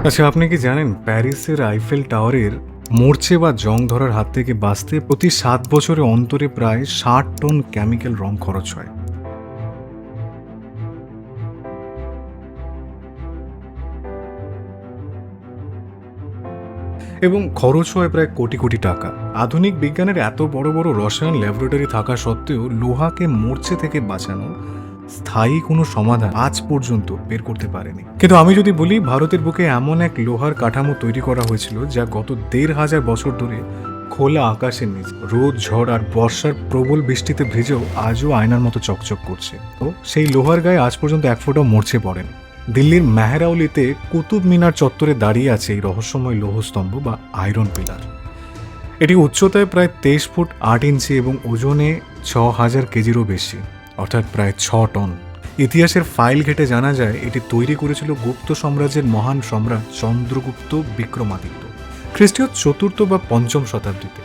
আচ্ছা, আপনি কি জানেন প্যারিসের আইফেল টাওয়ারের মরচে বা জং ধরার হাত থেকে বাঁচতে প্রতি 7 বছরে অন্তরে প্রায় 60 টন কেমিক্যাল রং খরচ হয়। এবং খরচ হয় প্রায় কোটি কোটি টাকা। আধুনিক বিজ্ঞানের এত বড় বড় রসায়ন ল্যাবরেটরি থাকা সত্ত্বেও লোহাকে মরচে থেকে বাঁচানো স্থায়ী কোনো সমাধান আজ পর্যন্ত বের করতে পারেনি। কিন্তু আমি যদি বলি, ভারতের বুকে এমন এক লোহার কাঠামো তৈরি করা হয়েছিল যা গত 1,500 বছর ধরে খোলা আকাশের নিচে রোদ, ঝড় আর বর্ষার প্রবল বৃষ্টিতে ভিজেও আজও আয়নার মতো চকচক করছে। তো সেই লোহার গায়ে আজ পর্যন্ত এক ফোঁটাও মরচে পড়েনি। দিল্লির মেহরাউলিতে কুতুব মিনার চত্বরে দাঁড়িয়ে আছে এই রহস্যময় লৌহস্তম্ভ বা আয়রন পিলার। এটি উচ্চতায় প্রায় 23 ফুট 8 ইঞ্চি এবং ওজনে 6,000 কেজিরও বেশি, অর্থাৎ প্রায় 6 টন। ইতিহাসের ফাইল ঘেটে জানা যায় এটি তৈরি করেছিল গুপ্ত সাম্রাজ্যের মহান সম্রাট চন্দ্রগুপ্ত বিক্রমাদিত্য খ্রিস্টীয় 4র্থ বা 5ম শতাব্দীতে,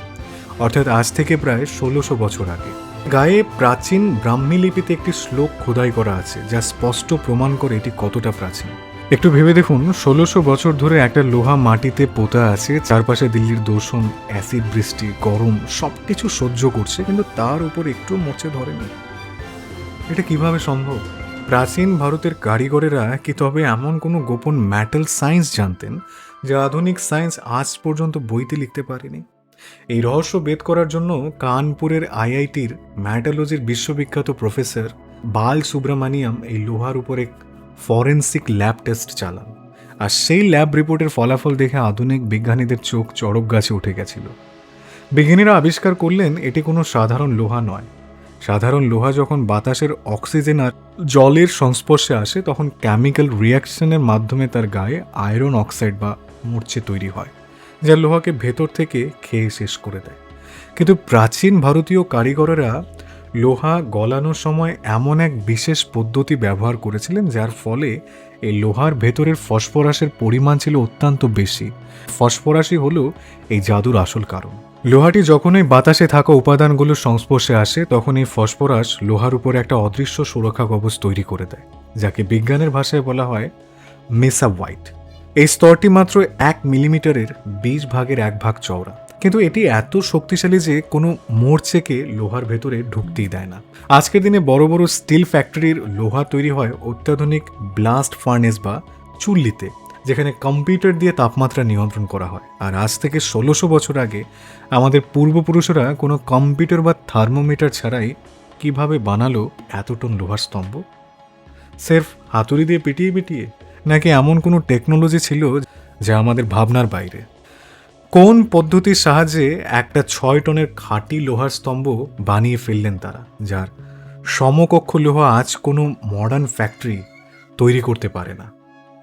অর্থাৎ আজ থেকে প্রায় 1600 বছর আগে। গায়ে প্রাচীন ব্রাহ্মী লিপিতে একটি শ্লোক খোদাই করা আছে যা স্পষ্ট প্রমাণ করে এটি কতটা প্রাচীন। একটু ভেবে দেখুন, 1600 বছর ধরে একটা লোহা মাটিতে পোতা আছে, চারপাশে দিল্লির দূষণ, অ্যাসিড বৃষ্টি, গরম সবকিছু সহ্য করছে, কিন্তু তার উপর একটু মরচে ধরেনি। এটা কিভাবে সম্ভব? প্রাচীন ভারতের কারিগরেরা কি তবে এমন কোনো গোপন মেটাল সায়েন্স জানতেন যা আধুনিক সায়েন্স আজ পর্যন্ত বইতে লিখতে পারেনি? এই রহস্য ভেদ করার জন্য কানপুরের আইআইটির ম্যাটালজির বিশ্ববিখ্যাত প্রফেসর বাল সুব্রমণিয়াম এই লোহার উপর এক ফরেন্সিক ল্যাব টেস্ট চালান। আর সেই ল্যাব রিপোর্টের ফলাফল দেখে আধুনিক বিজ্ঞানীদের চোখ চড়ক গাছে উঠে গেছিল। বিজ্ঞানীরা আবিষ্কার করলেন এটি কোনো সাধারণ লোহা নয়। সাধারণ লোহা যখন বাতাসের অক্সিজেন আর জলের সংস্পর্শে আসে তখন কেমিক্যাল রিয়াকশনের মাধ্যমে তার গায়ে আয়রন অক্সাইড বা মরচে তৈরি হয়, যা লোহাকে ভেতর থেকে খেয়ে শেষ করে দেয়। কিন্তু প্রাচীন ভারতীয় কারিগরেরা লোহা গলানোর সময় এমন এক বিশেষ পদ্ধতি ব্যবহার করেছিলেন যার ফলে এই লোহার ভেতরের ফসফরাসের পরিমাণ ছিল অত্যন্ত বেশি। ফসফরাসই হলো এই জাদুর আসল কারণ। লোহাটি যখনই বাতাসে থাকা উপাদানগুলোর সংস্পর্শে আসে তখন এই ফসফরাস লোহার উপরে একটা অদৃশ্য সুরক্ষা কবচ তৈরি করে দেয়, যাকে বিজ্ঞানের ভাষায় বলা হয় মেসা হোয়াইট। এই স্তরটি মাত্র 1 মিলিমিটারের 20 ভাগের 1 ভাগ চওড়া, কিন্তু এটি এত শক্তিশালী যে কোনো মরচেকে লোহার ভেতরে ঢুকতেই দেয় না। আজকের দিনে বড় বড় স্টিল ফ্যাক্টরির লোহা তৈরি হয় অত্যাধুনিক ব্লাস্ট ফার্নেস বা চুল্লিতে, যেখানে কম্পিউটার দিয়ে তাপমাত্রা নিয়ন্ত্রণ করা হয়। আর আজ থেকে 1600 বছর আগে আমাদের পূর্বপুরুষরা কোনো কম্পিউটার বা থার্মোমিটার ছাড়াই কিভাবে বানালো এত টন লোহার স্তম্ভ? সির্ফ হাতুড়ি দিয়ে পিটিয়ে পিটিয়ে, নাকি এমন কোনো টেকনোলজি ছিল যা আমাদের ভাবনার বাইরে? কোন পদ্ধতির সাহায্যে একটা 6 টনের খাঁটি লোহার স্তম্ভ বানিয়ে ফেললেন তারা, যার সমকক্ষ লোহা আজ কোনো মডার্ন ফ্যাক্টরি তৈরি করতে পারে না?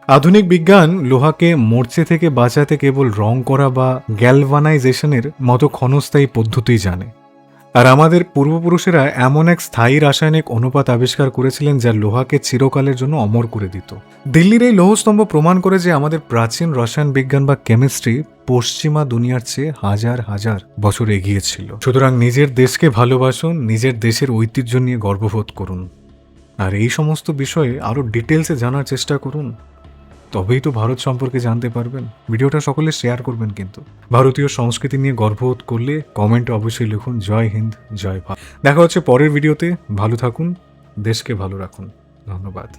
আধুনিক বিজ্ঞান লোহাকে মরচে থেকে বাঁচাতে কেবল রং করা বা গ্যালভানাইজেশনের মতো ক্ষণস্থায়ী পদ্ধতি জানে। আর আমাদের পূর্বপুরুষেরা এমন এক স্থায়ী রাসায়নিক অনুপাত আবিষ্কার করেছিলেন যা লোহাকে চিরকালের জন্য অমর করে দিত। দিল্লির এই লৌহস্তম্ভ প্রমাণ করে যে আমাদের প্রাচীন রসায়ন বিজ্ঞান বা কেমিস্ট্রি পশ্চিমা দুনিয়ার চেয়ে হাজার হাজার বছর এগিয়ে ছিল। সুতরাং নিজের দেশকে ভালোবাসুন, নিজের দেশের ঐতিহ্য নিয়ে গর্ববোধ করুন, আর এই সমস্ত বিষয়ে আরও ডিটেলসে জানার চেষ্টা করুন। তবেই তো ভারত সম্পর্কে জানতে পারবেন। ভিডিওটা সকলে শেয়ার করবেন কিন্তু। ভারতীয় সংস্কৃতি নিয়ে গর্ববোধ করলে কমেন্টে অবশ্যই লিখুন জয় হিন্দ, জয় ভারত। দেখা হচ্ছে পরের ভিডিওতে। ভালো থাকুন, দেশকে ভালো রাখুন। ধন্যবাদ।